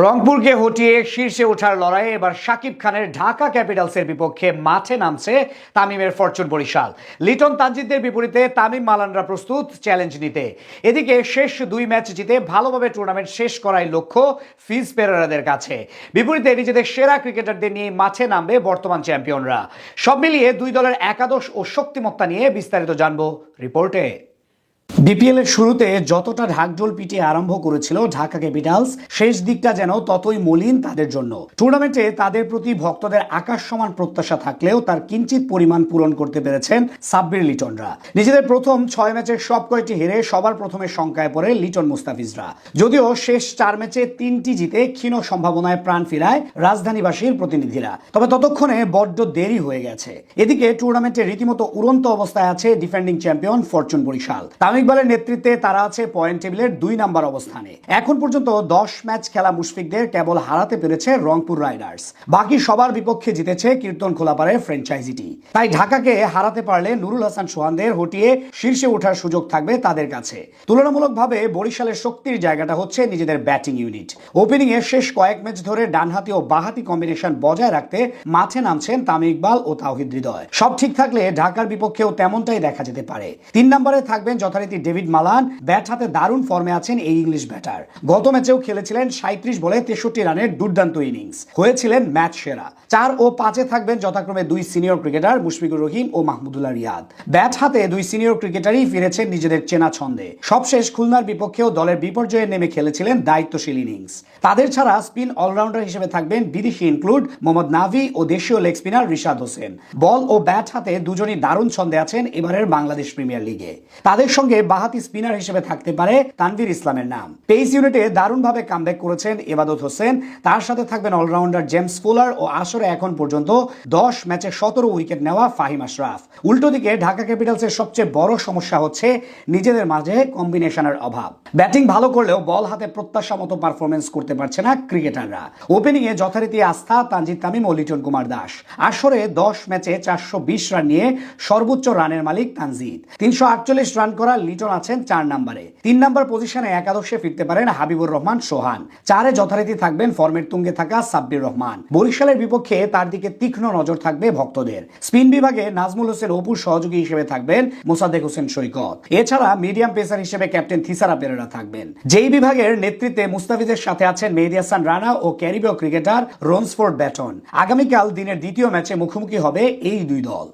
রংপুরকে হটিয়ে শীর্ষে ওঠার লড়াইয়ে এবার শাকিব খানের ঢাকা ক্যাপিটালসের বিপক্ষে মাঠে নামছে তামিমের ফরচুন বরিশাল। লিটন তানজিদের বিপরীতে তামিম মালানরা প্রস্তুত চ্যালেঞ্জ নিতে। এদিকে শেষ দুই ম্যাচ জিতে ভালোভাবে টুর্নামেন্ট শেষ করাই লক্ষ্য ফিজ পেরেরাদের কাছে। বিপরীতে নিজেদের সেরা ক্রিকেটারদের নিয়ে মাঠে নামবে বর্তমান চ্যাম্পিয়নরা। সব মিলিয়ে দুই দলের একাদশ ও শক্তিমত্তা নিয়ে বিস্তারিত জানবো রিপোর্টে। বিপিএল এর শুরুতে যতটা ঢাকঢোল পিটিয়ে আরম্ভ করেছিল ঢাকা ক্যাপিটালস, শেষ দিকটা যেন ততই মলিন তাদের জন্য। টুর্নামেন্টে তাদের প্রতি ভক্তদের আকাশ সমান প্রত্যাশা থাকলেও তার কিঞ্চিত পরিমাণ পূরণ করতে পেরেছেন সাব্বির লিটনরা। নিজেদের প্রথম 6 ম্যাচের সব কয়টি হেরে সবার প্রথমে শঙ্কায় পড়ে লিটন মুস্তাফিজরা। যদিও শেষ 4 ম্যাচে 3টি জিতে ক্ষীণ সম্ভাবনায় প্রাণ ফিরায় রাজধানীবাসীর প্রতিনিধিরা, তবে ততক্ষণে বড্ড দেরি হয়ে গেছে। এদিকে টুর্নামেন্টে রীতিমতো উড়ন্ত অবস্থায় আছে ডিফেন্ডিং চ্যাম্পিয়ন ফরচুন বরিশাল। ইকবালের নেতৃত্বে তারা আছে পয়েন্ট টেবিলের 2 নম্বর অবস্থানে। এখন পর্যন্ত 10 ম্যাচ খেলা মুশফিকদের কেবল হারাতে পেরেছে রংপুর রাইডার্স। বাকি সবার বিপক্ষে জিতেছে কীর্তন খোলাপাড়ের ফ্র্যাঞ্চাইজিটি। তাই ঢাকাকে হারাতে পারলে নুরুল হাসান সোহানদের হটিয়ে শীর্ষে ওঠার সুযোগ থাকবে তাদের কাছে। তুলনামূলকভাবে বরিশালের শক্তির জায়গাটা হচ্ছে নিজেদের ব্যাটিং ইউনিট। ওপেনিং এর শেষ কয়েক ম্যাচ ধরে ডানহাতি ও বাহাতি কম্বিনেশন বজায় রাখতে মাঠে নামছেন তামিম ইকবাল ও তাওহিদ হৃদয়। সব ঠিক থাকলে ঢাকার বিপক্ষেও তেমনটাই দেখা যেতে পারে। 3 নম্বরে থাকবেন যথারীতি ডেভিড মালান। ব্যাট হাতে দারুণ ফর্মে আছেন এই ইংলিশ ব্যাটার। গত ম্যাচেও খেলেছিলেন 37 বলে 63 রানের দুর্দান্ত ইনিংস, হয়েছিলেন ম্যাচ সেরা। 4 ও 5-এ থাকবেন যথাক্রমে 2 সিনিয়র ক্রিকেটার মুশফিকুর রহিম ও মাহমুদুল্লাহ রিয়াদ। ব্যাট হাতে 2 সিনিয়র ক্রিকেটারই ফিরেছেন নিজেদের চেনা ছন্দে। সবশেষ খুলনার বিপক্ষেও দলের বিপর্যয়ে নেমে খেলেছিলেন দায়িত্বশীল ইনিংস। তাদের ছাড়া স্পিন অলরাউন্ডার হিসেবে থাকবেন বিদেশি ইনক্লুড মোহাম্মদ নাভি ও দেশীয় লেগ স্পিনার রিশাদ হোসেন। বল ও ব্যাট হাতে দুজনই দারুণ ছন্দে আছেন এবারের বাংলাদেশ প্রিমিয়ার লিগে। তাদের সঙ্গে বাহাতি স্পিনার হিসেবে থাকতে পারে তানভীর ইসলামের নাম। পেস ইউনিটে দারুণভাবে কামব্যাক করেছেন এবাদত হোসেন। তার সাথে থাকবেন অলরাউন্ডার জেমস ফুলার ও আসরে এখন পর্যন্ত 10 ম্যাচে 17 উইকেট নেওয়া ফাহিম আশরাফ। উল্টো দিকে ঢাকা ক্যাপিটালসের সবচেয়ে বড় সমস্যা হচ্ছে নিজেদের মাঝে কম্বিনেশনের অভাব। ব্যাটিং ভালো করলেও বল হাতে প্রত্যাশা মতো পারফরমেন্স করতে পারছে না ক্রিকেটাররা। ওপেনিং এ যথারীতি আস্থা তানজিদ তামিম ও লিটন কুমার দাস। আসরে 10 ম্যাচে 420 রান নিয়ে সর্বোচ্চ রানের মালিক তানজিদ। 348 রান করা লিটন আছেন 4 নম্বরে। 3 নম্বর পজিশনে একাদশে ফিরতে পারেন হাবিবুর রহমান সোহান। 4-এ যথারীতি থাকবেন ফর্মের তুঙ্গে থাকা সাব্বির রহমান। বরিশালের বিপক্ষে তার দিকে তীক্ষ্ণ নজর থাকবে ভক্তদের। স্পিন বিভাগে নাজমুল হোসেন অপুর সহযোগী হিসেবে থাকবেন মোসাদ্দেক হোসেন সৈকত। এছাড়া মিডিয়াম পেসার হিসেবে ক্যাপ্টেন থিসারা পেরেরা থাকবেন। যেই বিভাগের নেতৃত্বে মুস্তাফিজের সাথে আছেন মেহেদী হাসান রানা ও ক্যারিবীয় ক্রিকেটার রোন্সফোর্ড ব্যাটন। আগামীকাল দিনের দ্বিতীয় ম্যাচে মুখোমুখি হবে এই দুই দল।